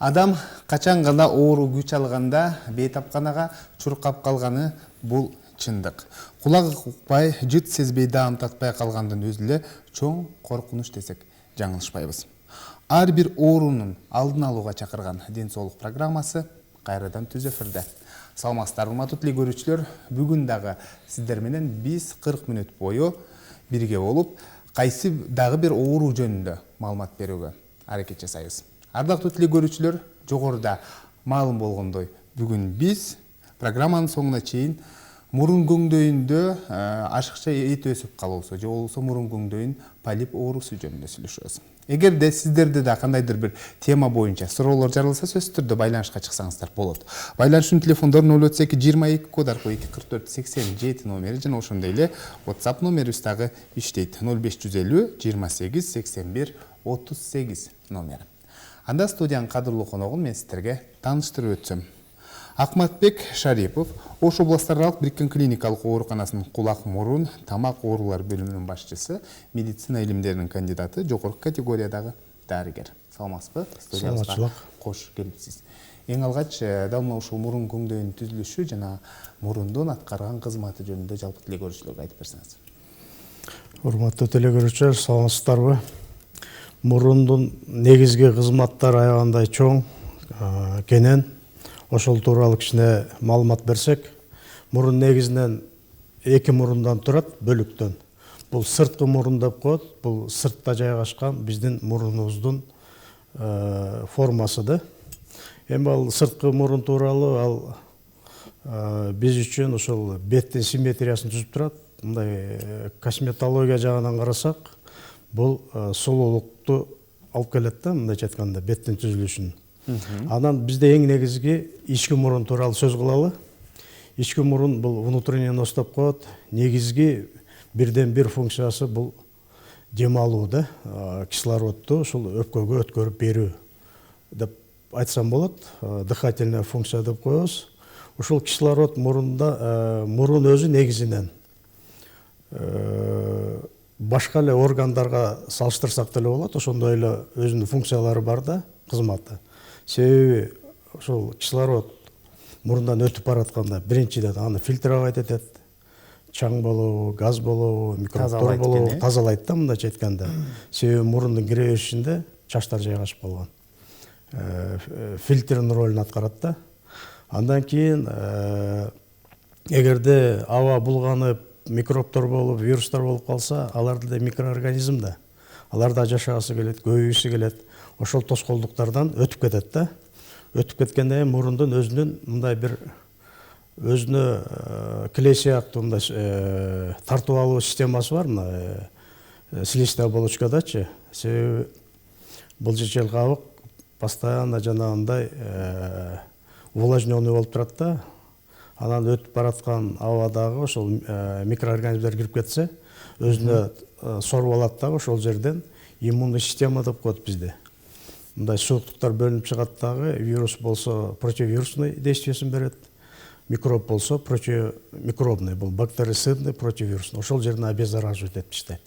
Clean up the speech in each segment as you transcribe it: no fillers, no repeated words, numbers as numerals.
Адам качан гана оору күч алганда бейтапканага чуркап калганы бул чындык. Кулагы укпай, жыт сезбей даам татпай калгандын өзү эле чоң коркунуч десек жаңылышпайбыз. Ар бир оорунун алдын алууга чакырган ден соолук программасы кайрадан түз эфирде. Саламатсыздар, урматтуу көрүүчүлөр, бүгүн дагы сиздер менен биз 40 мүнөт бою бирге болуп, кайсы дагы бир оору жөнүндө маалымат берүүгө аракет жасайбыз. Ардактуу көрүүчүлөр, жогоруда маалым болгондой, бүгүн биз программанын соңуна чейин мурун көңдөйүндө ашыкча эт өсүп калуусу же болбосо мурун көңдөйүн полип оорусу жөнүндө сүйлөшөбүз. Эгерде сиздерде да кандайдыр бир тема боюнча суроолор жаралса, сөзсүз түрдө байланышка чыксаңыздар болот. Байланышчы телефондор 032 22 код аркылуу 244 87 номери жана ошондой эле WhatsApp номерибиз дагы иштейт. 0550 28 81 38 номери. Анда студиянын кадырлуу коногун мен сиздерге тааныштырып өтсөм. Акматбек Шарипов Ош областаралык бириккен клиникалык ооруканасынын кулак, мурун, тамак оорулары бөлүмүнүн башчысы, медицина илимдеринин кандидаты, жогорку категориядагы дарыгер. Саламатсызбы? Саламатчылык. Кош келипсиз. Эң алгач дал мына ушул мурун көңдөйүнүн түзүлүшү жана мурундун аткарган кызматы жөнүндө жалпы көрүүчүлөргө айтып берсеңиз. Урматтуу көрүүчүлөр, саламатсыздарбы? Мурундун негизги кызматтары аябандай чоң, кенен. Ошол тууралуу кичине маалымат берсек, мурун негизинен 2 мурундан турат, бөлүктөн. Бул сырткы мурун деп коет, бул сыртта жайгашкан биздин мурунубуздун формасы да. Эми ал сырткы мурун тууралуу ал биз үчүн ошол беттин симметриясын түзүп турат. Мындай косметология жагынан карасак, бул сулуулукту алып келет да, мындайча айтканда, беттин түзүлүшүн. Анан бизде эң негизги ички мурун тууралуу сөз кылалы. Ички мурун бул внутренний нос деп коет. Негизги бирден бир функциясы бул дем алуу да, кислородду ушул өпкөгө өткөрүп берүү деп айтсам болот. Дыхательная функция деп коебуз. Ушул кислород мурунда, мурун өзү негизинен башка эле органдарга салыштырсак деле болот. Ошондой эле өзүнүн функциялары бар да, кызматы. Себеби ошол кислород мурундан өтүп баратканда биринчиден аны фильтровать этет. Чаң болобу, газ болобу, микробтор болобу, тазалайт да, мындайча айтканда. Себеби мурундун кире беришинде чачтар жайгашып калган. Фильтрдин ролун аткарат да. Андан кийин эгерде аба булганып, микробтор болуп, вирустар болуп калса, аларды да микроорганизм да. Алар да жашагысы келет, көбөйгүсү келет. Ошол тоскоолдуктардан өтүп кетет да. Өтүп кеткенде мурундун өзүнүн мындай бир өзүнө клей сыяктуу мындай тартып алуу системасы бар, мына слизистая оболочкадачы. Себеби былжырчыл кабык постоянно жанагындай увлажненный болуп турат да. Анан өтүп бараткан абадагы ошол микроорганизмдер кирип кетсе, өзүнө соруп алат да, ошол жерден иммундук система деп коет бизде. Мындай сууктуктар бөлүнүп чыгат дагы, вирус болсо противирусный действиесин берет, микроб болсо противомикробный, бул бактерицидный, противирусный. Ошол жерин обеззараживать этип иштейт.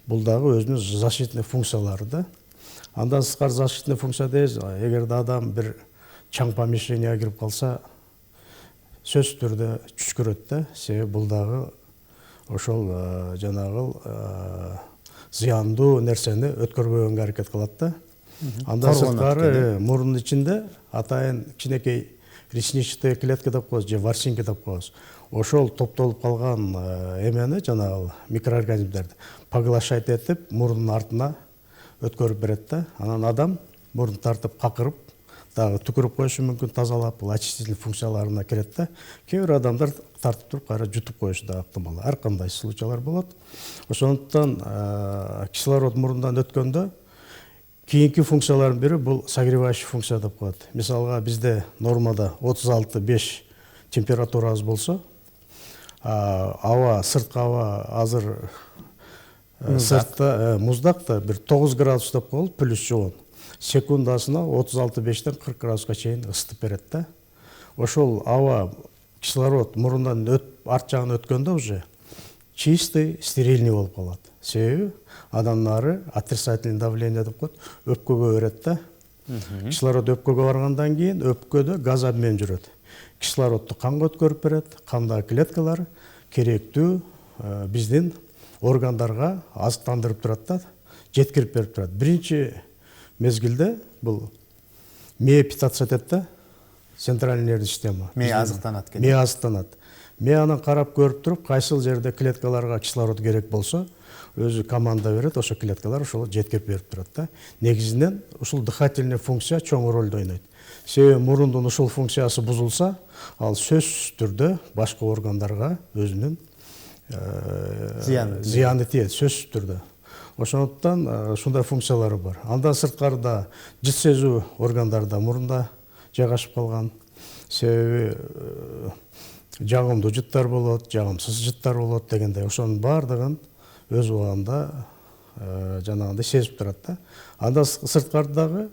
Бул дагы өзүнүн защитный функциялары да. Андан сырткары защитный функция дейбиз, эгерде адам бир чаң помещенияга кирип калса, сөзсүз түрдө чүчкүрөт да. Себеби бул дагы ошол жанагы зыяндуу нерсени өткөрбөгөнгө аракет кылат да. Андан сырткары мурунун ичинде атайын кичинекей ресничная клетка деп коебуз, же ворсинка деп коебуз. Ошол топтолуп калган эмени, жанагы микроорганизмдерди поглощать этип, мурунун артына өткөрүп берет да. Анан адам мурун тартып, какырып, дагы түкүрүп коюшу мүмкүн, тазалап, бул очистительный функцияларына кирет да. Кээ бир адамдар тартып туруп, кайра жутуп коюшу да ыктымал. Ар кандай случайлар болот. Ошондуктан кислород мурундан өткөндө кийинки функциялардын бири бул согревающий функция деп коет. Мисалга бизде нормада 36,5 температурабыз болсо, аба, сырткы аба азыр сыртта муздакта бир 9 градус деп коелу, плюс жоон. Секундасына 36,5-тен 40 градуска чейин ысытып берет да. Ошол аба кислород мурундан арт жагына өткөндө уже чистый, стерильный болуп калат. Себеби андан нары отрицательный давление деп коет, өпкөгө берет да. Кислород өпкөгө баргандан кийин өпкөдө газ обмен жүрөт. Кислородду канга өткөрүп берет. Кандагы клеткалар керектүү биздин органдарга азыктандырып турат да, жеткирип берип турат. Биринчи мезгилде бул мээ питаться этет да, центральный нервный система. Мээ азыктанат экен. Мээ азыктанат. Мээ анан карап көрүп туруп, кайсыл жерде клеткаларга кислород керек болсо, өзү команда берет, ошо клеткалар ошол жеткирип берип турат да. Негизинен ушул дыхательный функция чоң ролду ойнойт. Себеби мурундун ушул функциясы бузулса, ал сөзсүз түрдө башка органдарга өзүнүн зыяны тиет, сөзсүз түрдө. Ошондуктан ушундай функциялары бар. Андан сырткарыда жыт сезүү органдары да мурунда жайгашып калган. Себеби жагымдуу жыттар болот, жагымсыз жыттар болот дегендей, ошонун баардыгын өз убагында жанагындай сезип турат да. Андан сырткарыдагы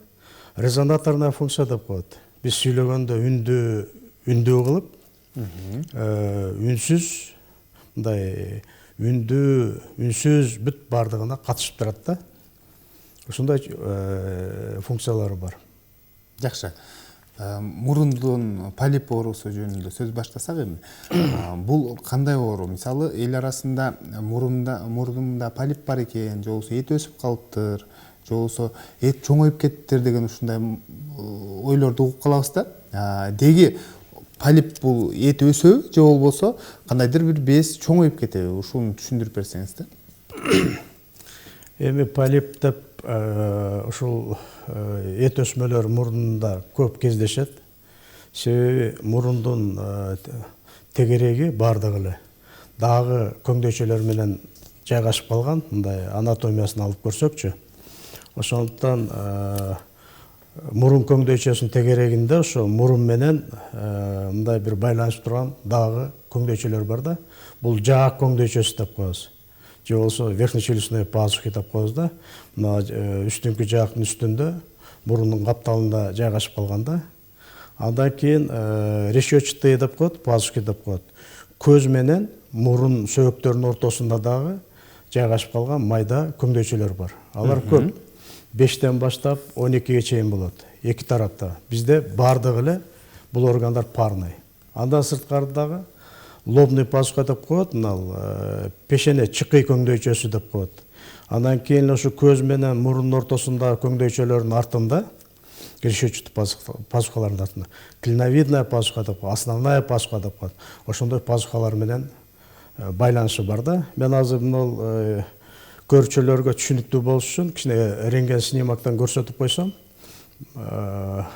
резонаторная функция деп коет. Биз сүйлөгөндө үндүү кылып, үнсүз, мындай үнсүз бүт баардыгына катышып турат да. Ушундай функциялары бар. Жакшы. Мурундун полип оорусу жөнүндө сөз баштасак эми, бул кандай оору? Мисалы, эл арасында мурунда полип бар экен, же болбосо эт өсүп калыптыр, же болбосо эт чоңоюп кетиптир деген ушундай ойлорду угуп калабыз да. Деги полип бул эт өсөбү, же болбосо кандайдыр бир без чоңоюп кетеби? Ушуну түшүндүрүп берсеңиз да. Эми полип деп ушул эт өсмөлөр мурунда көп кездешет. Себеби мурундун тегереги бардыгы эле дагы көңдөйчөлөр менен жайгашып калган, мындай анатомиясын алып көрсөкчү. Ошондуктан мурун көңдөйчөсүнүн тегерегинде ошо мурун менен мындай бир байланышып турган дагы көңдөйчөлөр бар да. Бул жаак көңдөйчөсү деп коебуз. Же болсо верхнечелюстные пазухи деп коебуз да. Мына үстүнкү жаактын үстүндө мурундун капталында жайгашып калган да. Андан кийин решетчатые деп коет, пазухи деп коет. Көз менен мурун сөөктөрүнүн ортосунда дагы жайгашып калган майда көңдөйчөлөр бар. Алар көп. 5тен баштап 12ге чейин болот. Эки тарапта. Бизде бардыгы эле бул органдар парный. Андан сырткарыдагы лобный пазуха деп коет, мына пешене чыкый көңдөйчөсү деп коет. Андан кийин ошо көз менен мурунун ортосундагы көңдөйчөлөрдүн артында, решетчатый пазухалардын артында, клиновидная пазуха деп коет, основная пазуха деп коет. Ошондой пазухалар менен байланышы бар да. Мен азыр мына көрүүчүлөргө түшүнүктүү болуш үчүн кичине рентген снимоктон көрсөтүп койсом,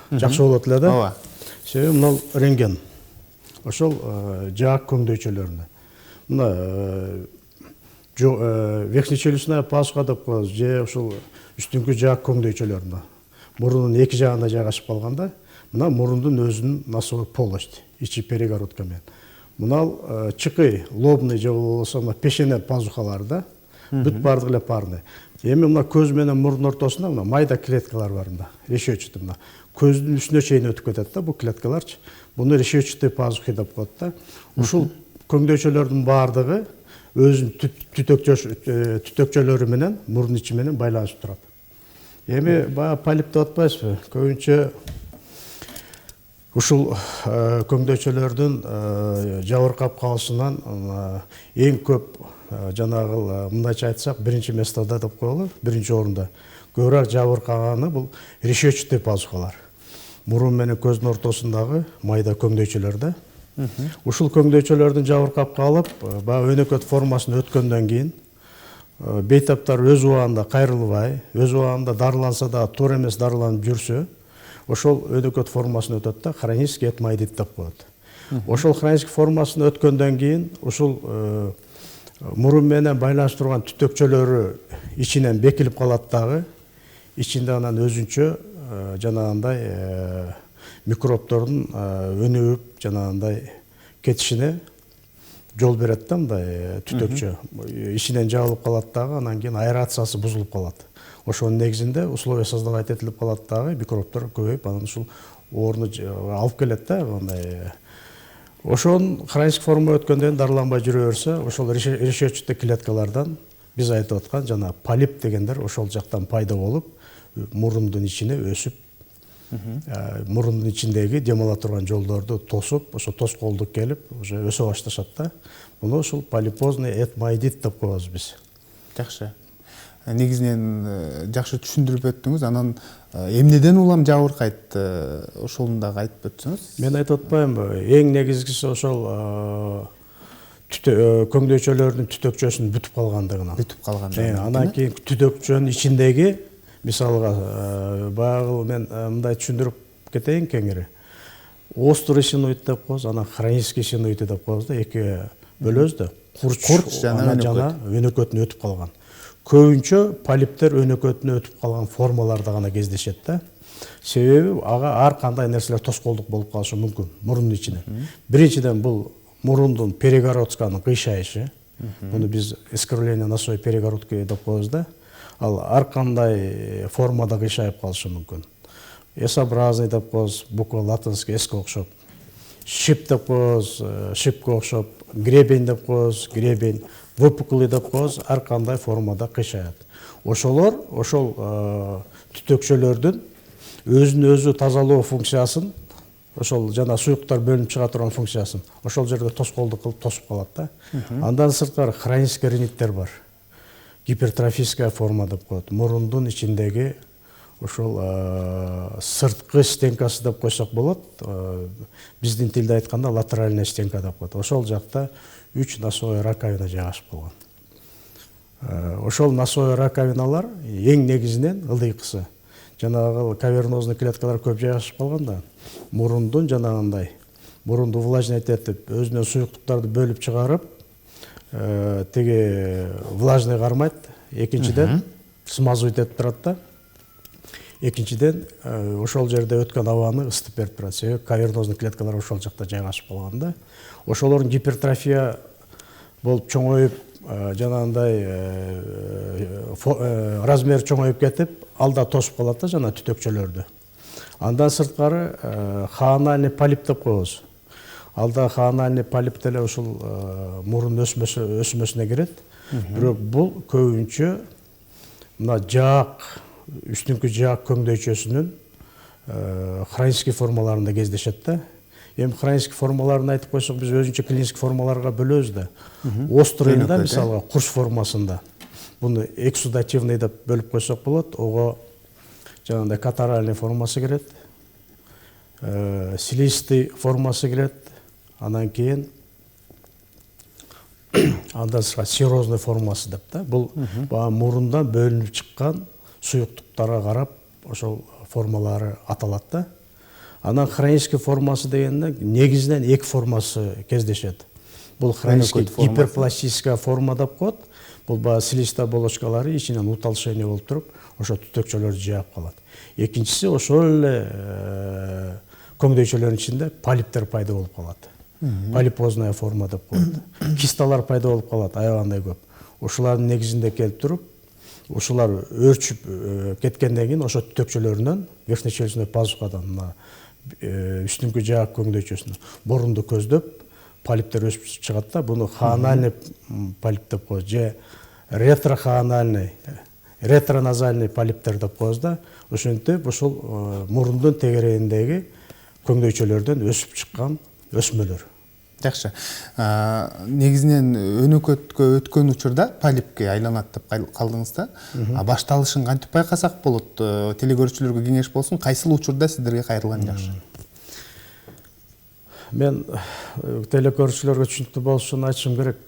жакшы болот эле да. Ооба. Себеби мына рентген. Ошол жаак көңдөйчөлөрүнө. Мына верхнечелюстная пазуха деп коебуз, же ушул үстүнкү жаак көңдөйчөлөрүнө. Мурунун эки жагында жайгашып калганда, мына мурундун өзүнүн носовой полость, ичи перегородка менен. Мына чыкый, лобный же болбосо пешене пазухалары да, бүт бардыгы эле парный. Эми мына көз менен мурдун ортосунда мына майда клеткалар бар мына, решетчатый мына. Көздүн үстүнө чейин өтүп кетет да, бул клеткаларчы. Буну решетчатый пазухи деп коет да. Ушул көңдөйчөлөрдүн бардыгы өзүнүн түтөкчөлөрү менен мурун ичи менен байланышып турат. Эми баягы полип деп атпайсызбы? Көбүнчө ушул көңдөйчөлөрдүн жабыркап калышынан эң көп жанагы мындайча айтсак, биринчи местода деп коелу, биринчи орунда көбүрөөк жабыркаганы бул решетчатый пазухалар. Мурун менен көздүн ортосундагы майда көңдөйчөлөр да. Ушул көңдөйчөлөрдүн жабыркап калып, баягы өнөкөт формасын өткөндөн кийин бейтаптар өз убагында кайрылбай, өз убагында дарыланса да туура эмес дарыланып жүрсө, ошол өнөкөт формасын өтөт да, хронический этмоидит деп коет. Ошол хронический формасын өткөндөн кийин ушул мурун менен байланыш турган түтөкчөлөрү ичинен бекилип калат дагы, ичинде анан өзүнчө жанагындай микробтордун өнүгүп жанагындай кетишине жол берет да, мындай түтөкчө. Ичинен жабылып калат дагы, анан кийин аэрациясы бузулуп калат. Ошонун негизинде условия создавать этилип калат дагы, микробтор көбөйүп, анан ушул орну алып келет да, мындай. Ошон хронический форма өткөндөн дарыланбай жүрө берсе, ошол решетчатый клеткалардан биз айтып аткан жана полип дегендер ошол жактан пайда болуп, мурундун ичине өсүп мурундун ичиндеги дем ала турган жолдорду тосуп, ошо тоскоолдук келип, уже өсө башташат да. Муну ушул полипозный этмоидит деп коебуз биз. Жакшы. Негизинен жакшы түшүндүрүп өттүңүз. Анан эмнеден улам жабыркайт, ошону дагы айтып өтсөңүз. Мен айтып атпаймынбы, эң негизгиси ошол көңдөйчөлөрдүн түтөкчөсүн бүтүп калгандыгынан. Бүтүп калгандыгынан. Анан кийин түтөкчөнүн ичиндеги, мисалга баягы мен мындай түшүндүрүп кетейин кеңири. Острый синуит деп коебуз, анан хронический синуит деп коебуз да, эки бөлөбүз да. Курч жана өнөкөтүнө өтүп калган. Көбүнчө полиптер өнөкөтүнө өтүп калган формаларда гана кездешет да. Себеби ага ар кандай нерселер тоскоолдук болуп калышы мүмкүн мурундун ичине. Биринчиден бул мурундун перегородканын кыйшайышы. Муну биз искривление носовой перегородки деп коебуз да. Ал ар кандай формада кыйшайып калышы мүмкүн. S-образный деп коебуз, буква латинский S-ке окшоп. Шип деп коебуз, шипке окшоп. Гребень деп коебуз, гребень. Выпуклый деп коебуз, ар кандай формада кыйшаят. Ошолор, ошол түтөкчөлөрдүн өзүн өзү тазалоо функциясын, ошол жана суюктар бөлүнүп чыга турган функциясын, ошол жерде тоскоолдук кылып тосуп калат да. Андан сырткары хронический риниттер бар. Гипертрофическая форма деп коет. Мурундун ичиндеги ошол сырткы стенкасы деп койсок болот. Биздин тилде айтканда латеральная стенка деп коет. Ошол жакта 3 носовой раковина жайгашып калган. Ошол носовой раковиналар эң негизинен ылдыйкысы. Жанагы кавернозный клеткалар көп жайгашып калганда, мурундун жанагындай, мурунду влажность этип, өзүнөн суюктуктарды бөлүп чыгарып, теги влажный кармайт. Экинчиден смазывать этип турат да. Экинчиден ошол жерде өткөн абаны ысытып берип турат. Себеби кавернозный клеткалар ошол жакта жайгашып калган да. Ошолордун гипертрофия болуп чоңоюп, жанагындай размер чоңоюп кетип, алда тосуп калат да жана түтөкчөлөрдү. Андан сырткары хоанальный полип деп коебуз. Алда хоанальный полип деле ушул мурун өсмөсүнө кирет. Бирок бул көбүнчө мына жаак, үстүңкү жаак көңдөйчөсүнүн хронический формаларында кездешет да. Эми хронический формаларын айтып койсок, биз өзүнчө клиникалык формаларга бөлөбүз да. Острыйында, мисалга, курч формасында. Буну эксудативный деп бөлүп койсок болот. Ого жанагындай катаральный формасы кирет. Слизистый формасы кирет. Андан кийин андан серозный формасы деп да. Бул мурундан бөлүнүп чыккан суюктуктарга карап ошол формалары аталат да. Анан хронический формасы дегенде негизинен эки формасы кездешет. Бул хронический гиперпластическая форма деп коет. Бул слизистый оболочкалары ичинен утолщение болуп туруп, ошо түтөкчөлөрдү жаап калат. Экинчиси ошол эле көңдөйчөлөрдүн ичинде полиптер пайда болуп калат. Полипозная форма деп коет. Кисталар пайда болуп калат, аябагандай көп. Ошолардын негизинде келип туруп, ошолар өрчүп кеткенден кийин ошо түтөкчөлөрүнөн верхнечелюстной пазухадан мына үстүңкү жаак көңдөйчөсүнө борунду көздөп полиптер өсүп чыгат да. Буну хоанальный полип деп коебуз же ретрохоанальный, ретроназальный полиптер деп коебуз да. Ошентип ошол мурундун тегерегиндеги көңдөйчөлөрдөн өсүп чыккан өсмөлөр. Жакшы. Негизинен өнөкөткө өткөн учурда полипке айланат деп калдыңыз да. Башталышын кантип байкасак болот? Телекөрүүчүлөргө кеңеш болсун, кайсыл учурда сиздерге кайрылган жакшы? Мен телекөрүүчүлөргө түшүнүктүү болуш үчүн айтышым керек.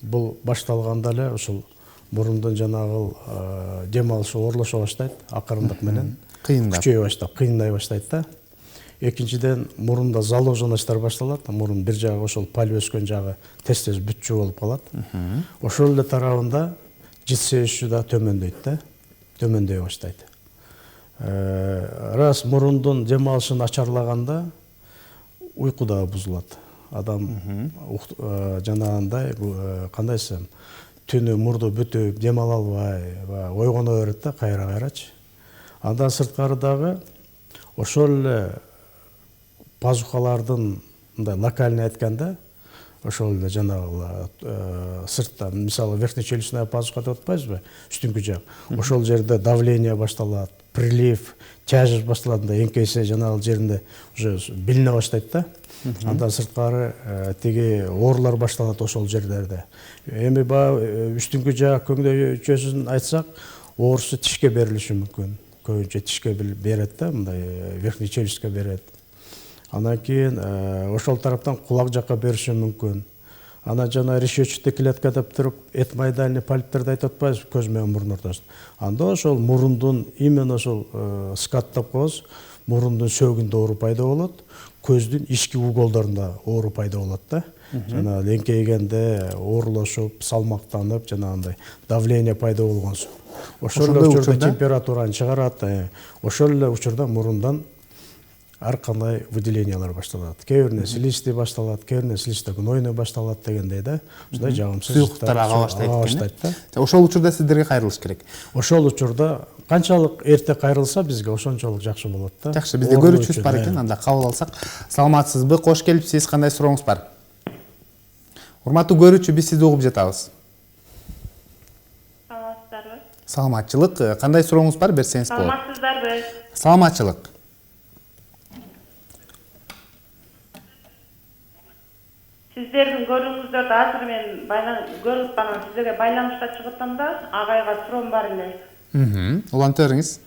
Бул башталганда эле ушул мурундун жанагы дем алышы оорлошо баштайт, акырындык менен күчөйө баштайт, кыйындай баштайт да. Экинчиден мурунда заложенностьтар башталат. Мурун бир жагы ошол полип өскөн жагы тез-тез бүтчү болуп калат. Ошол эле тарабында жит сезиши да төмөндөйт да, төмөндөй баштайт. Раз мурундун дем алышы начарлаганда уйку да бузулат. Адам жанагындай кандай десем, түнү мурду бүтүп дем ала албай, ойгоно берет да кайра-кайрачы. Андан сырткары дагы ошол эле пазухалардын мындай локальный айтканда, ошол эле жанагы сыртта, мисалы верхнечелюстная пазуха деп атпайбызбы, үстүңкү жак. Ошол жерде давление башталат, прилив, тяжесть башталганда эңкейсе жанагы жеринде уже билине баштайт да. Андан сырткары тиги оорулар башталат ошол жерлерде. Эми баягы үстүңкү жаак көңдөйчөсүн айтсак, оорусу тишке берилиши мүмкүн. Көбүнчө тишке берет да, мындай верхний челюстке берет. Андан кийин ошол тараптан кулак жакка бериши мүмкүн. Ана жана решетчатый клетка деп туруп, этмоидальный полиптерди айтып атпайбызбы, көз менен мурун ортосунда. Анда ошол мурундун именно ошол скат деп коебуз, мурундун сөөгүндө оору пайда болот, көздүн ички уголдорунда оору пайда болот да. Жана эңкейгенде оорулошуп, салмактанып, жанагындай давление пайда болгон соң. Ошол эле учурда температураны чыгарат, ошол эле учурда мурундан ар кандай выделениялар башталат. Кээ бирине слизистый башталат, кээ бирине слизисто гнойный башталат дегендей да. Ушундай жагымсыз суюктар ага баштайт да. Ошол учурда сиздерге кайрылыш керек. Ошол учурда канчалык эрте кайрылса бизге ошончолук жакшы болот да. Жакшы, бизде көрүүчүбүз бар экен, анда кабыл алсак. Саламатсызбы? Кош келипсиз. Кандай сурооңуз бар? Урматтуу көрүүчү, биз сизди угуп жатабыз. Саламатсыздарбы? Саламатчылык. Кандай сурооңуз бар? Берсеңиз болот. Саламатсыздарбы? Саламатчылык. Сиздердин көрүүңүздөрдү азыр мен көрүп анан сиздерге байланышта чыгып атам да, агайга суроом бар эле. Уланта бериңиз.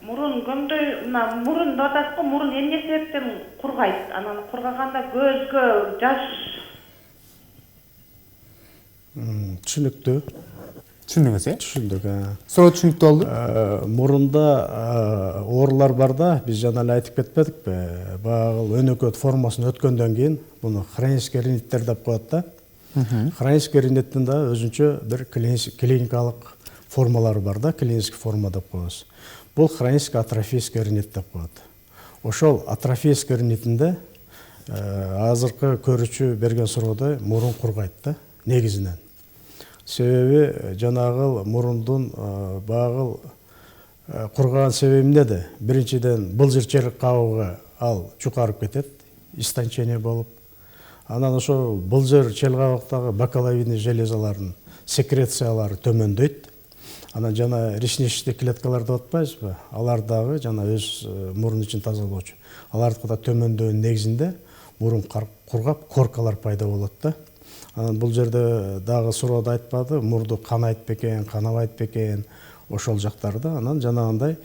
Мурун көмдөй, мурун деп атасызбы, мурун эмне себептен кургайт? Анан кургаганда көзгө жаш Түшүнүктүү. Түшүндүңүз, Түшүндүк. Суроо түшүнүктүү болду. Мурунда оорулар бар да, биз жана эле айтып кетпедикпи? Баягы өнөкөт формасын өткөндөн кийин буну хронический риниттер деп коет да. Хронический риниттин да өзүнчө бир клиникалык формалары бар да, клинический форма деп коебуз. Бул хронический атрофический ринит деп коет. Ошол атрофический ринитинде азыркы көрүүчү берген суроодой мурун кургайт да, негизинен. Себеби жанагы мурундун багыл кургаган себеби эмнеде? Биринчиден былжырчылык кабыгы ал жукарып кетет, истончение болуп. Анан ошо былжыр челкабыктагы бакаловидный железалардын секрециялары төмөндөйт. Анан жана ресничный клеткалар деп атпайбызбы? Алар дагы жана өз мурун ичин тазалоочу. Алардыкы да төмөндөөнүн негизинде мурун кургап, коркалар пайда болот да. Анан бул жерде дагы суроодо айтпады, мурду канайт бекен, канабайт бекен, ошол жактарда. Анан жанагындай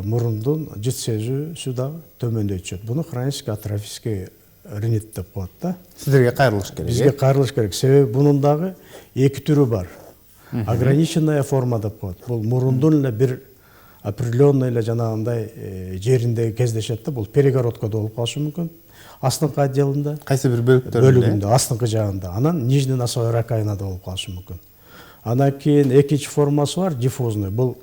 мурундун жыт сезүүсү дагы төмөндөй түшөт. Буну хронический атрофический ринит деп коет да. Сиздерге кайрылыш керек. Бизге кайрылыш керек. Себеби бунун дагы эки түрү бар. Ограниченная форма деп коет. Бул мурундун эле бир определенный эле жанагындай жеринде кездешет да. Бул перегородкада болуп калышы мүмкүн. Астыңкы отделинде, Кайсы бир бөлүгүндө, астыңкы жагында. Анан нижний носовой раковинада болуп калышы мүмкүн. Анан кийин экинчи формасы бар, диффузный. Бул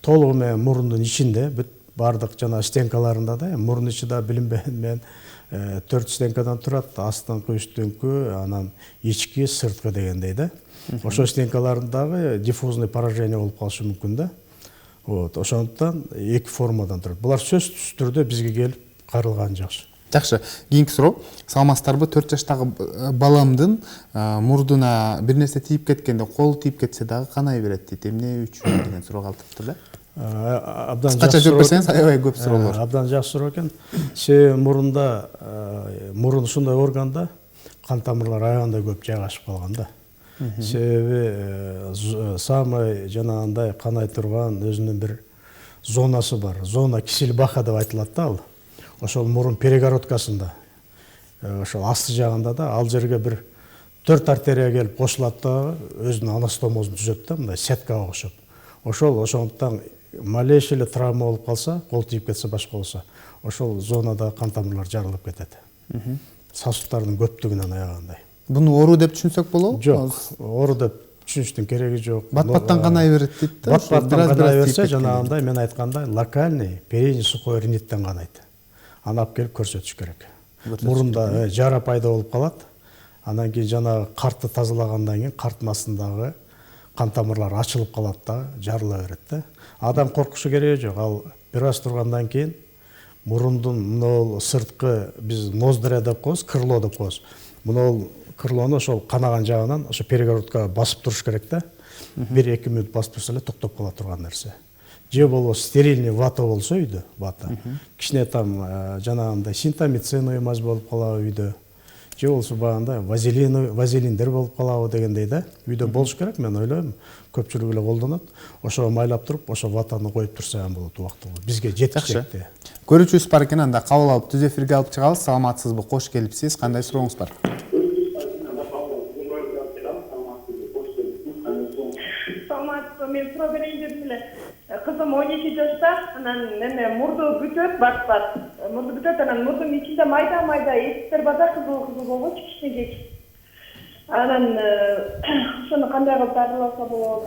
толугу менен мурундун ичинде, бүт бардык жана стенкаларында да, мурун ичи да билинбеген менен 4 стенкадан турат, астыңкы, үстүңкү, анан ички, сырткы дегендей да. Ошол стенкаларындагы диффузный поражение болуп калышы мүмкүн да. Вот, ошондуктан эки формадан турат. Булар сөзсүз түрдө бизге келип кайрылган жакшы. Жакшы, кийинки суроо. Саламатсыздарбы? 4 жаштагы баламдын мурдуна бир нерсе тийип кеткенде, колу тийип кетсе дагы канай берет дейт. Эмне үчүн деген суроо калтыптыр да. Абдан кыскача жооп берсеңиз, аябай көп суроолор. Абдан жакшы суроо экен. Себеби мурунда мурун ушундай органда кан тамырлар аябандай көп жайгашып калган да. Себеби самый жанагындай канай турган өзүнүн бир зонасы бар. Зона кисель-баха деп айтылат да ал. Ошол мурун перегородкасында, ошол асты жагында да, ал жерге бир 4 артерия келип кошулат да, өзүнүн анастомозун түзөт да, мындай сеткага окшоп. Ошондуктан малейший эле травма болуп калса, кол тийип кетсе, башка болсо, ошол зонада кан тамырлар жарылып кетет. Сосудтардын көптүгүнөн аягандай. Буну оору деп түшүнсөк болобу? Жок, оору деп түшүнүштүн кереги жок. Бат-баттан канай берет дейт да. Бат-баттан канай берсе, жанагындай мен айткандай локальный передний сухой риниттен канайт. Аны алып келип көрсөтүш керек. Мурунда жара пайда болуп калат. Андан кийин жанагы картты тазалагандан кийин карттын астындагы кан тамырлар ачылып калат да, жарыла берет да. Адам коркушу кереги жок. Ал бир аз тургандан кийин мурундун мынол сырткы биз ноздря деп коебуз, крыло деп коебуз. Мынол кырлоону ошол канаган жагынан ошо перегородкага басып туруш керек да. 1-2 мүнөт басып турса эле токтоп кала турган нерсе. Же болбосо стерильный вата болсо үйдө, вата. Кичине там жанагындай синтамицин мазь болуп калабы үйдө. Же болсо багында вазелиндер болуп калабы дегендей да. Үйдө болуш керек, мен ойлойм. Көпчүлүк эле колдонот. Ошо майлап туруп, ошо ватаны коюп турса болот убактылуу. Бизге жетишекти. Көрүүчүбүз бар экен, анда кабыл алып түз эфирге алып чыгабыз. Саламатсызбы? Кош келипсиз. Кандай сурооңуз бар? Мен суроо берейин дедим эле. Кызым 12 жашта, анан эме мурду бүтөт, бат. Мурду бүтөт, анан мурдун ичинде майда эттер бар да, кызыл болгон кичинекей. Анан ошону кандай кылып дарыласа болот?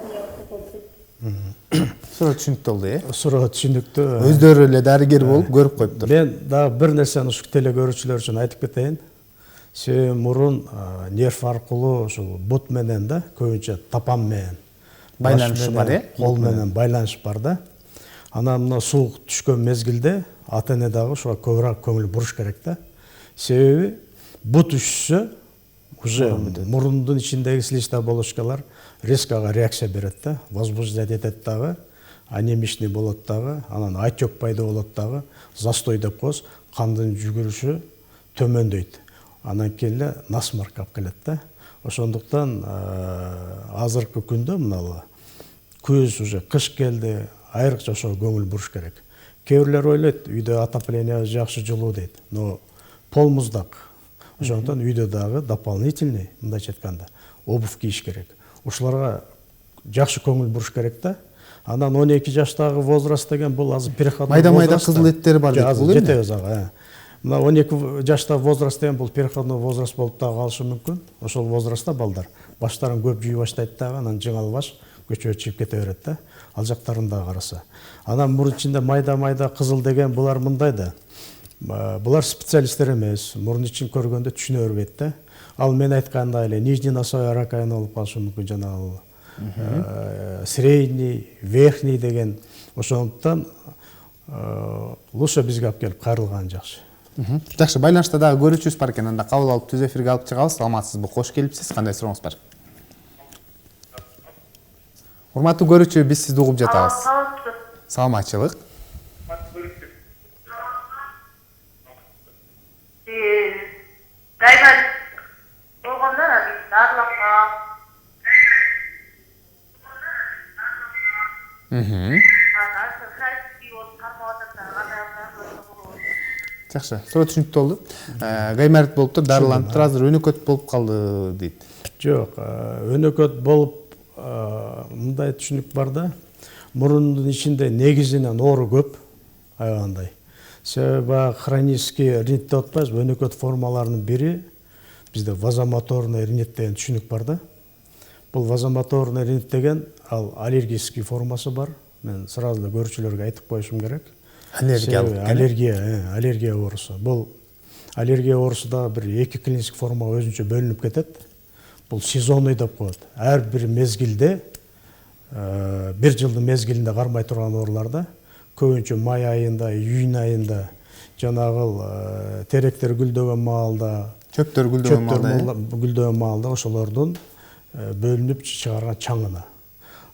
Суроо түшүнүктүү болду, Суроо түшүнүктүү. Өздөрү эле дарыгер болуп көрүп коюптур. Мен дагы бир нерсени ушу телекөрүүчүлөр үчүн айтып кетейин. Себеби мурун нерв аркылуу ушул бут менен да, көбүнчө тапан менен Байланышы бар, кол менен байланыш бар да. Анан мына суук түшкөн мезгилде ата-эне дагы ушуга көбүрөөк көңүл буруш керек да. Себеби бут üşүсө уже мурундун ичиндеги слизистая оболочкалар резко реакция берет да, возбуждать этет дагы, анемичный болот дагы, анан отек пайда болот дагы, застой деп коебуз, кандын жүгүрүшү төмөндөйт. Анан кийин эле насморк алып келет да. Ошондуктан азыркы күндө мыналы күз уже кыш келди, айрыкча ошого көңүл буруш керек. Кээ бирлер ойлойт, үйдө отопление жакшы жылуу дейт, но пол муздак. Ошондуктан үйдө дагы дополнительный, мындайча айтканда, обувь кийиш керек. Ушуларга жакшы көңүл буруш керек да. Анан 12 жаштагы возраст деген бул азыр переходной возраст. Майда кызыл эттер бар дейт, бул эми? Жетебиз ага. Мына 12 жаштагы возраст деген бул переходной возраст болуп дагы калышы мүмкүн. Ошол возрастта балдар баштарын көп жүйүп баштайт дагы, анан жыңал баш көчөгө чыгып кете берет да. Ал жактарын да караса. Анан мурун ичинде майда кызыл деген булар мындай да. Булар специалисттер эмес, мурун ичин көргөндө түшүнө бербейт да. Ал мен айткандай эле нижний носовой раковина болуп калышы мүмкүн, жанагы средний, верхний деген. Ошондуктан лучше бизге алып келип кайрылган жакшы. Жакшы, байланышта дагы көрүүчүбүз бар экен, анда кабыл алып түз эфирге алып чыгабыз. Саламатсызбы? Кош келипсиз. Кандай сурооңуз бар? Урматтуу көрүүчү, биз сизди угуп жатабыз. Саламатчылык. Гайман болгондо дарылакка. Жакшы, суроо түшүнүктүү болду. Гаймарит болуптур, дарыланып тур, азыр өнөкөт болуп калды дейт. Жок, өнөкөт болуп мындай түшүнүк бар да. Мурундун ичинде негизинен оору көп, аябандай. Себеби хронический ринит деп атпайбызбы, өнөкөт формаларынын бири бизде вазомоторный ринит деген түшүнүк бар да. Бул вазомоторный ринит деген ал аллергический формасы бар. Мен сразу эле көрүүчүлөргө айтып коюшум керек. Аллергия оорусу. Бул аллергия оорусу да бир эки клиникалык формага өзүнчө бөлүнүп кетет. Бул сезонный деп коет. Ар бир мезгилде, бир жылдын мезгилинде кармай турган ооруларда, көбүнчө май айында, июнь айында, жанагы теректер гүлдөгөн маалда, Чөптөр гүлдөгөн маалда ошолордун бөлүнүп чыгарган чаңына.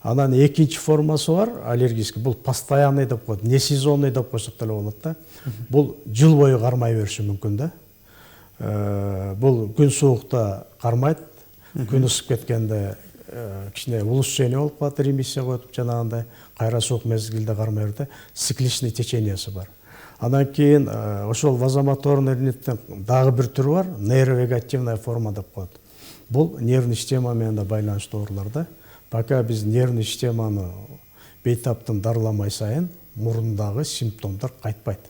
Анан экинчи формасы бар, аллергический. Бул постоянный деп коет, не сезонный деп койсок деле болот да. Бул жыл бою кармай бериши мүмкүн да. Бул күн суукта кармайт, күн ысып кеткенде кичине улучшение болуп калат, ремиссия коюп жанагындай, кайра суук мезгилде кармай берет, цикличный течениясы бар. Анан кийин ошол вазомоторный риниттин дагы бир түрү бар, нейровегетативная форма деп коет. Бул нервный система менен да байланыштуу оорулар да. Пока биз нервный системаны бейтаптын дарыламай сайын мурундагы симптомдор кайтпайт.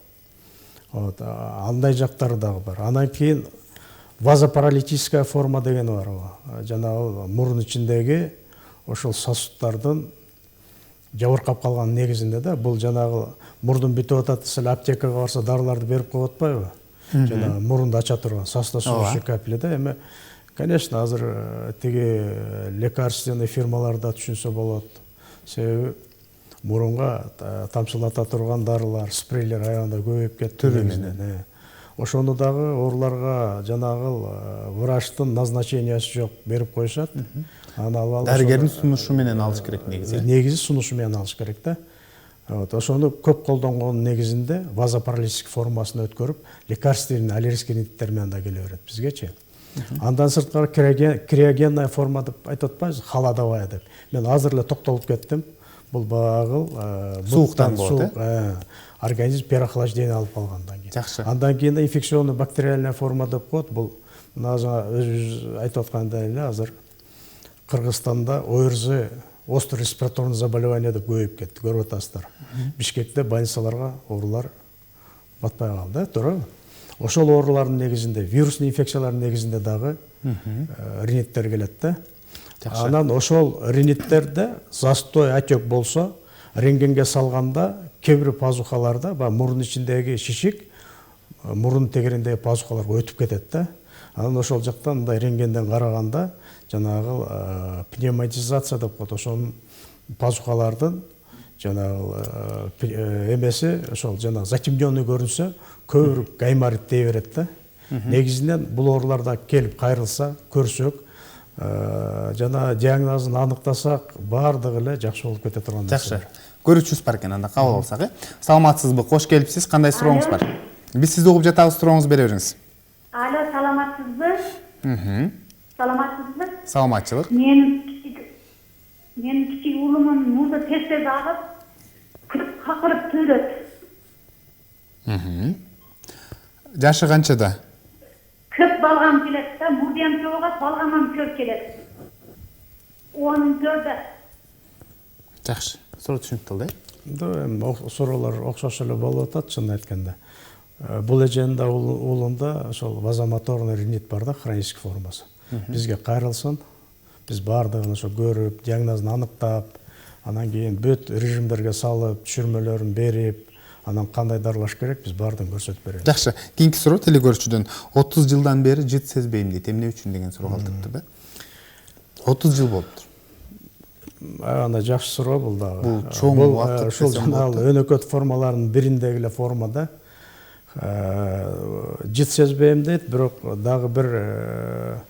Андай жактары дагы бар. Анан кийин вазопаралитическая форма деген бар. Жанагы мурун ичиндеги ошол сосудтардын жабыркап калган негизинде да. Бул жанагы мурдун бүтүп атат десе, аптекага барса дарыларды берип коюп атпайбы? Жанагы мурунду ача турган сосудосужащий капля да. Эми конечно, азыр тиги лекарственный фирмаларда түшүнсө болот. Себеби мурунга тамчылата турган дарылар, спрейлер аябында көбөйүп кетти. ошону дагы ооруларга жанагы врачтын назначениясы жок берип коюшат. Аны алып Дарыгердин сунушу менен алыш керек негизи. негизи сунушу менен алыш керек да. Ошону көп колдонгон негизинде вазопаралитик формасына өткөрүп, лекарственный аллергический риниттер менен да келе берет бизгечи. Андан сырткары криогенная форма деп айтып атпайбыз, холодовая деп. Мен азыр эле токтолуп кеттим. Бул багыл Сууктан болот, организм переохлаждение алып калгандан кийин. Жакшы. Андан кийин инфекционный бактериальная форма деп коет. Бул мына өзүбүз айтып аткандай эле азыр Кыргызстанда ОРЗ, острый респираторный заболевание деп көбөйүп кетти, көрүп атасыздар. Бишкекте больницаларга оорулар батпай калды, туурабы? Ошол оорулардын негизинде, вирусный инфекциялардын негизинде дагы риниттер келет да. Анан ошол риниттерде застой отек болсо, рентгенге салганда кээ бир пазухаларда, мурун ичиндеги шишик, мурун тегериндеги пазухаларга өтүп кетет да. Анан ошол жактан мындай рентгенден караганда жанагы пневматизация деп коет, ошонун пазухалардын жанагы эмеси ошол жана затемненный көрүнсө, көбүрөөк гайморит дей берет да. Негизинен бул ооруларда келип кайрылса, көрсөк, жана диагнозун аныктасак, баардыгы эле жакшы болуп кете турган нерсе. Жакшы. Көрүүчүбүз бар экен, анда кабыл алсак, Саламатсызбы? Кош келипсиз. Кандай сурооңуз бар? Биз сизди угуп жатабыз, сурооңузду бере бериңиз. Алло, саламатсызбы? Саламатсызбы? Саламатчылык. Мен кичик уулумун мурду тез агып, какырып түйлөт. Жашы канчада? Көп балгам келет да, мурдам чогат, балгам көп келет. 14-дө. Жакшы. Суроо түшүнүктүү да. Суроолор окшош эле болуп атат, чын айтканда. Бул эженде уулунда ошол вазомоторный ринит бар да, хронический формасы. Бизге кайрылсын, биз баардыгын ошо көрүп, диагнозун аныктап, анан кийин бүт режимдерге салып, түшүрмөлөрүн берип, анан кандай дарылаш керек, биз баардыгын көрсөтүп беребиз. Жакшы. Кийинки суроо телекөрүүчүдөн 30 жылдан бери жыт сезбейм дейт. Эмне үчүн деген суроо калтырыпты да. 30 жыл болуптур. Анда жакшы суроо бул дагы. Бул чоң убакыт. Ошол жанагы өнөкөт формаларынын бириндеги эле формада жыт сезбейм дейт, бирок дагы бир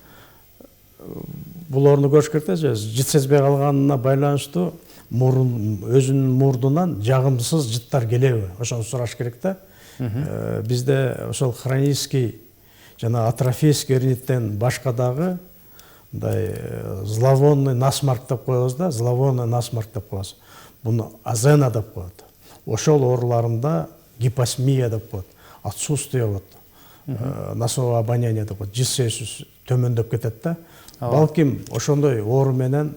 булорну көрүш керек да, жыт сезбей калганына байланыштуу өзүнүн мурдунан жагымсыз жыттар келеби? Ошону сураш керек да. Бизде ошол хронический жана атрофический риниттен башка дагы мындай зловонный насморк деп коебуз да, зловонный насморк деп коебуз. Буну азена деп коет. Ошол ооруларында гипосмия деп коет. Отсутствие носового обоняния деп коет. Жыт сезүү төмөндөп кетет да. Балким ошондой оору менен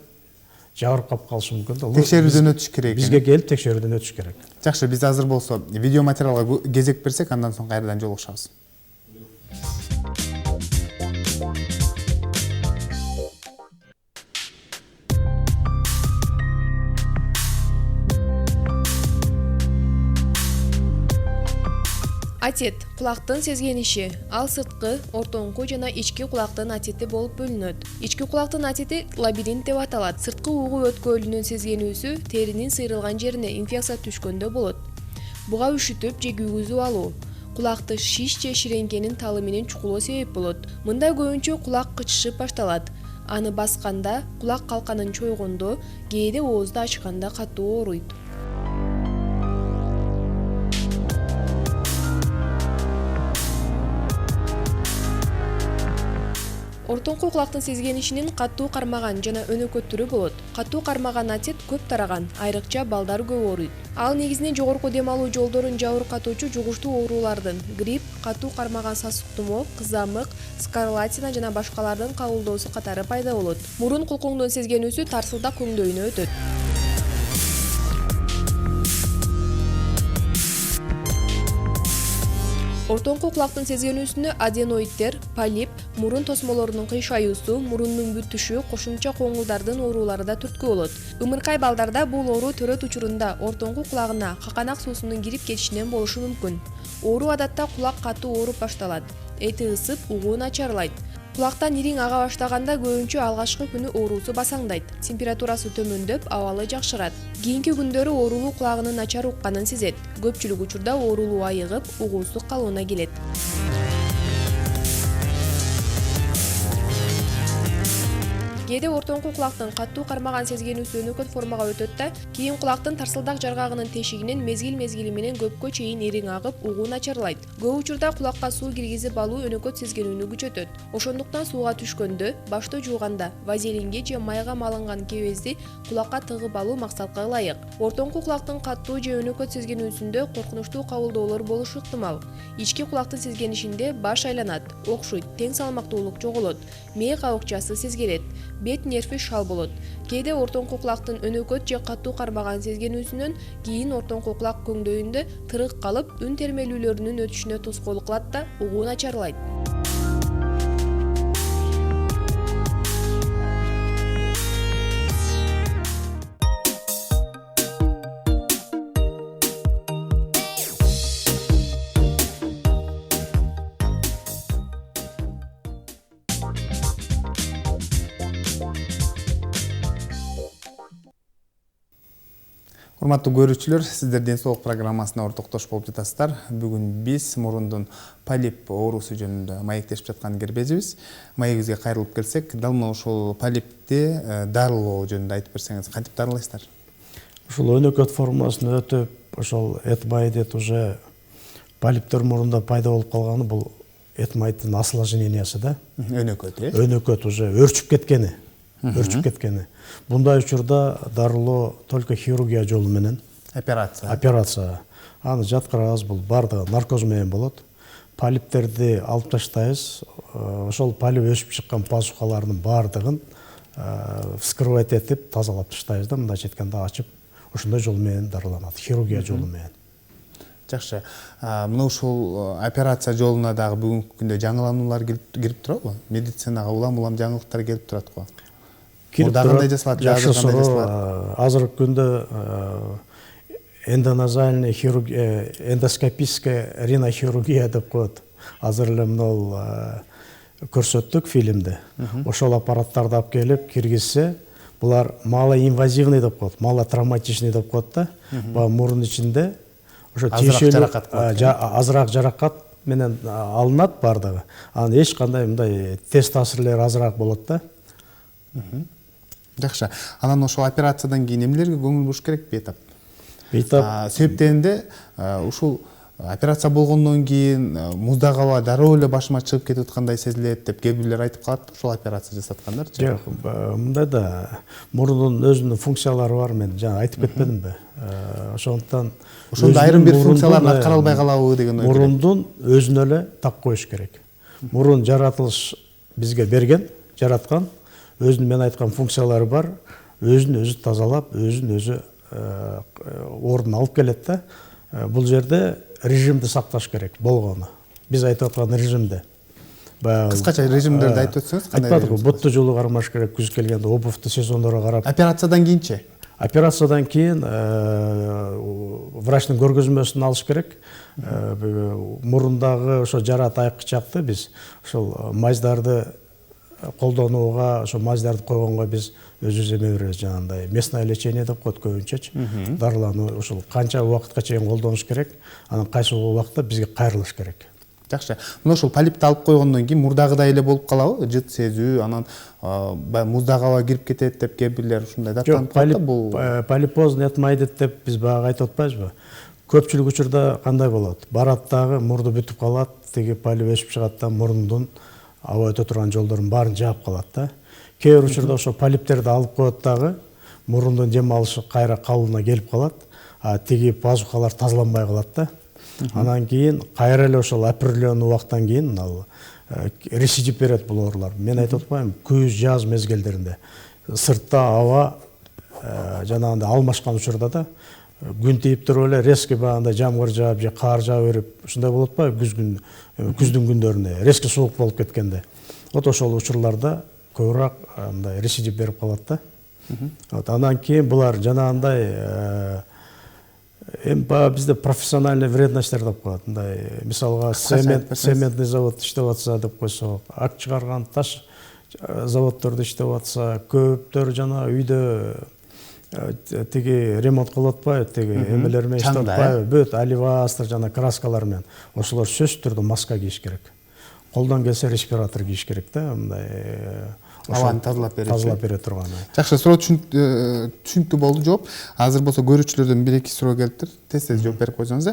жабыркап калышы мүмкүн да. Текшерүүдөн өтүш керек. Бизге келип текшерүүдөн өтүш керек. Жакшы, биз азыр болсо видео материалга кезек берсек, андан соң кайрадан жолугушабыз. Атет – кулактын сезгениши. Ал сырткы, ортоңку жана ички кулактын атети болуп бөлүнөт. Ички кулактын атети лабиринт деп аталат. Сырткы угу өткөлүнүн сезгенүүсү теринин сыйрылган жерине инфекция түшкөндө болот. Буга үшүтүп же күйгүзүп алуу. Кулакты шиш же ширеңкенин талы менен чукулоо себеп болот. Мында көбүнчө кулак кычышып башталат. Аны басканда, кулак калканын чойгондо, кээде оозду ачканда катуу ооруйт. Ортоңку кулактын сезгенишинин катуу кармаган жана өнөкөт түрү болот. Катуу кармаган атет көп тараган, айрыкча балдар көп ооруйт. Ал негизинен жогорку дем алуу жолдорун жабыркатуучу жугуштуу оорулардын, грипп, катуу кармаган сасык тумоо, кызамык, скарлатина жана башкалардын кабылдоосу катары пайда болот. Мурун кулкуңдун сезгенүүсү тарсылдак көңдөйүнө өтөт. Ортоңку кулактын сезгенүүсүнө аденоиддер, полип, мурун тосмолорунун кыйшаюусу, мурундун бүтүшү, кошумча коңулдардын оорулары да түрткү болот. Ымыркай балдарда бул оору төрөт учурунда ортоңку кулагына каканак суусунун кирип кетишинен болушу мүмкүн. Оору адатта кулак катуу ооруп башталат. Эти ысып, угуу начарлайт. Кулактан ириң ага баштаганда көбүнчө алгачкы күнү оорусу басаңдайт. Температурасы төмөндөп, абалы жакшырат. Кийинки күндөрү оорулуу кулагынын начар укканын сезет. Көпчүлүк учурда оорулуу айыгып, угуусуз калууна келет. Кээде ортоңку кулактын каттуу кармаган сезгенүүсү өнөкөт формага өтөт да, кийин кулактын тарсылдак жаргагынын тешигинен мезгил-мезгили менен көпкө чейин ириң агып, угуу начарлайт. Көп учурда кулакка суу киргизип алуу өнөкөт сезгенүүнү күчөтөт. Ошондуктан сууга түшкөндө, башты жууганда вазелинге же майга малынган кебезди кулакка тыгып алуу максатка ылайык. Ортоңку кулактын каттуу же өнөкөт сезгенүүсүндө коркунучтуу кабылдоолор болушу ыктымал. Ички кулактын сезгенишинде баш айланат, окшойт, тең салмактуулук жоголот, мээ кабыкчасы сезгелет. Бет нерви шал болот. Кээде ортоңку кулактын өнөкөт же каттуу кармаган сезгенүүсүнөн кийин ортоңку кулак көңдөйүндө тырык калып, үн термелүүлөрүнүн өтүшүнө тоскоолдук кылат да, угуу начарлайт. Урматтуу көрүүчүлөр, сиздер Ден соолук программасына ортоктош болуп жатасыздар. Бүгүн биз мурундун полип оорусу жөнүндө маектешип жаткан кирбежибиз. Маегибизге кайрылып келсек, дал мына ушул полипти дарылоо жөнүндө айтып берсеңиз, кантип дарылайсыздар? Ушул өнөкөт формасын өтүп, ошол этмоидит уже полиптер мурунда пайда болуп калганы, бул этмоидтин осложнениясы да. Өнөкөт, Өнөкөт уже өрчүп кеткени. Bunday учурда дарылоо только хирургия жолу менен. Операция. Аны жаткырабыз, бул бардыгы наркоз менен болот. Полиптерди алып таштайбыз. Ошол полип өсүп чыккан пазухалардын бардыгын вскрывать этип, тазалап таштайбыз да, мындайча айтканда ачып, ошондой жол менен дарыланат, хирургия жолу менен. Жакшы. Мына ушул операция жолуна дагы бүгүнкү күндө жаңылануулар кирип турабы? Медицинага улам жаңылыктар келип турат го. Кандай жасалат, жакшы суроо. Азыркы күндө эндоназальный хирургия, эндоскопическая ринохирургия деп коет. Азыр эле мына көрсөттүк фильмде. Ошол аппараттарды алып келип киргизсе, булар малоинвазивный деп коет, малотравматичный деп коет да. Мурун ичинде ошо азыраак жаракат менен алынат бардыгы. Анын эч кандай мындай тез таасирлери азыраак болот да. Жакшы. Анан ошол операциядан кийин эмнелерге көңүл буруш керек бейтап? Себептенде ушул операция болгондон кийин муздак аба дароо эле башыма чыгып кетип аткандай сезилет деп кээ бирлер айтып калат, ошол операция жасаткандарчы. Жок, мындай да мурдун өзүнүн функциялары бар, мен жана айтып кетпедимби? Ошондуктан ошондо айрым бир функцияларын аткара албай калабы деген ой. Мурундун өзүнө эле так коюш керек. Мурун жаратылыш бизге берген, жараткан, өзүнүн мен айткан функциялары бар, өзүн өзү тазалап, өзүн өзү ордуна алып келет да. Бул жерде режимди сакташ керек болгону. Биз айтып аткан режимде. Кыскача режимдерди айтып өтсөңүз, кандай? Айтпадык, бутту жолу кармаш керек, күз келгенде обувду сезондорго карап. Операциядан кийинчи? Операциядан кийин врачтын көргөзмөсүн алыш керек. Мурундагы ошо жара тайкычакты биз ошол маздарды колдонууга, ошо маздарды койгонго биз өзүбүз эме беребиз, жанагындай местное лечение деп коет көбүнчөчү. Дарылануу ошол канча убакытка чейин колдонуш керек, анан кайсы убакытта бизге кайрылыш керек. Жакшы. Мына ошол полипти алып койгондон кийин мурдагыдай эле болуп калабы? Жыт сезүү, анан муздак аба кирип кетет деп кээ бирлер ушундай даттанып калат да, бул полипозный этмоидит деп биз бага айтып атпайбызбы? Көпчүлүк учурда кандай болот? Барат дагы мурду бүтүп калат, тиги полип өсүп чыгат да, мурундун аба өтө турган жолдорун баарын жаап калат да. Кээ бир учурда ошо полиптерди алып коет дагы, мурундун дем алышы кайра калыбына келип калат, тиги пазухалар тазаланбай калат да. Анан кийин кайра эле ошол определенный убакыттан кийин ал рецидив берет бул оорулар. Мен айтып атпаймынбы, күз, жаз мезгилдеринде сыртта аба жанагындай алмашкан учурда да, күн тийип туруп эле резко багандай жамгыр жаап же кар жаап берип, ушундай болот атпайбы күздүн күндөрүндө резко суук болуп кеткенде. Вот ошол учурларда көбүрөөк мындай рецидив берип калат да. Анан кийин булар жанагындай Эми баягы бизде профессиональный вредностьтер деп коет. Мындай мисалга цементный завод иштеп атса деп койсок, ак чыгарган таш заводдордо иштеп атса, көптөр жана үйдө тиги ремонт кылып атпайбы, тиги эмелер менен иштеп атпайбы, бүт аливастыр жана краскалар менен. Ошолор сөзсүз түрдө маска кийиш керек. Колдон келсе респиратор кийиш керек да, мындай абаны тазалап бере турган. Жакшы, суроо түшүнүктүү болду жооп. Азыр болсо көрүүчүлөрдөн 1-2 суроо келиптир. Тез жооп берип койсоңуз.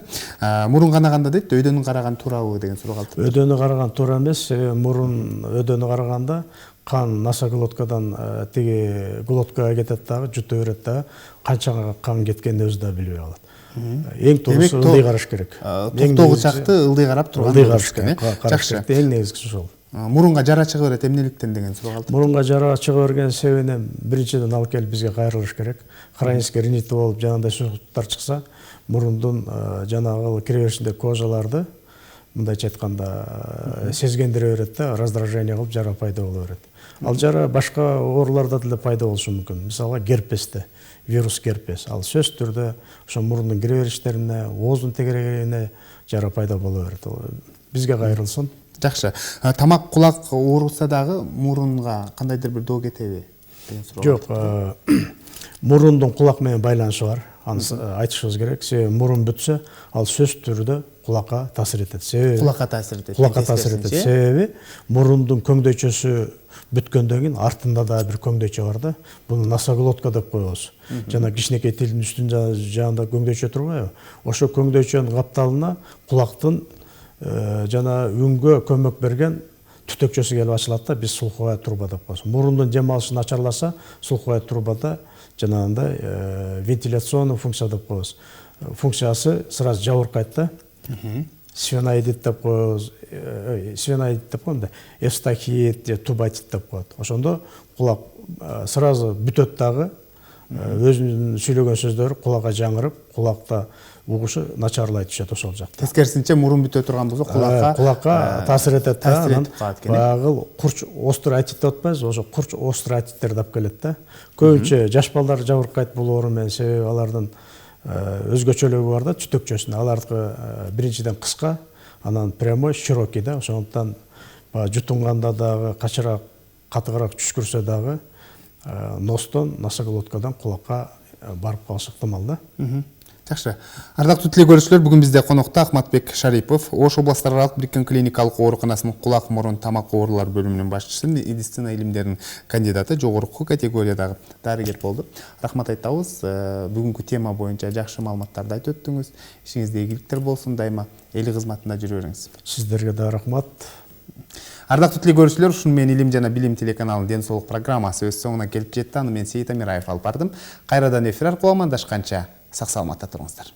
Мурун канаганда дейт, өйдөнү караган туурабы деген суроо калды. Өйдөнү караган туура эмес, мурун өйдөнү караганда кан носоглоткадан тиги глоткага кетет дагы, жута берет дагы, канча кан кеткенин өзү да билбей калат. Эң туурусу ылдый караш керек. Токтогучакты ылдый карап турган. Ылдый караш керек. Жакшы. Эң негизгиси ошол. Мурунга жара чыга берет, эмнеликтен деген суроо калды. Мурунга жара чыга берген себебинен биринчиден алып келип бизге кайрылыш керек. Хронический ринит болуп жанагындай суюктуктар чыкса, мурундун жанагы кире беришиндеги кожаларды мындайча айтканда сезгендире берет да, раздражение кылып жара пайда боло берет. Ал жара башка ооруларда деле пайда болушу мүмкүн. Мисалга герпесте, вирус герпес. Ал сөзсүз түрдө ошо мурундун кире бериштерине, ооздун тегерегине жара пайда боло берет. Бизге кайрылсын. Жакшы. Тамак кулак ооруса дагы мурунга кандайдыр бир доо кетеби деген суроо. Жок, мурундун кулак менен байланышы бар. Аны айтышыбыз керек. Себеби мурун бүтсө, ал сөзсүз түрдө кулакка таасир этет. Кулакка таасир этет. Кулакка таасир этет. Себеби мурундун көңдөйчөсү бүткөндөн кийин артында да бир көңдөйчө бар да. Буну носоглотка деп коебуз. Жана кичинекей тилдин үстүн жанында көңдөйчө турбайбы? Ошо көңдөйчөнүн капталына кулактын жана үнгө көмөк берген түтөкчөсү келип ачылат да, биз слуховая труба деп коебуз. Мурундун дем алышы начарласа, слуховая трубада жанагындай вентиляционный функция деп коебуз. Функциясы сразу жабыркайт да. Сфеноидит деп коебуз, сфеноидит деп коебуз, эвстахит же тубатит деп коет. Ошондо кулак сразу бүтөт дагы, өзүнүн сүйлөгөн сөздөрү кулакка жаңырып, кулакта угушу начарлай түшөт ошол жакта. Тескерисинче мурун бүтө турган болсо кулакка таасир этет да. Таасир этип калат экен. Багыл курч остеоартит деп атпайбызбы? Ошо курч остеоартиттер деп келет да. Көбүнчө жаш балдар жабыркайт бул оору менен, себеби алардын өзгөчөлүгү бар да, түтөкчөсүн. Алардыкы биринчиден кыска, анан прямой, широкий да. Ошондуктан жутунганда дагы качыраак, катыгыраак түшкүрсө дагы ностон, носоглоткадан кулакка барып калышы ыктымал да. Жакшы. Ардактуу телекөрүүчүлөр, бүгүн бизде конокто Ахматбек Шарипов, Ош областары аралык бириккен клиникалык ооруканасынын кулак, мурун, тамак оорулар бөлүмүнүн башчысы, медицина илимдеринин кандидаты, жогорку категориядагы дарыгер болду. Рахмат айтабыз. Бүгүнкү тема боюнча жакшы маалыматтарды айтып өттүңүз. Ишиңизде ийгиликтер болсун, дайыма эл кызматында жүрө бериңиз. Сиздерге да рахмат. Ардактуу телекөрүүчүлөр, ушуну менен Илим жана билим телеканалынын ден соолук программасы өз соңуна келип жетти. Аны мен Сейит Амираев алып бардым. Кайрадан эфир аркылуу амандашканча сак саламатта туруңуздар.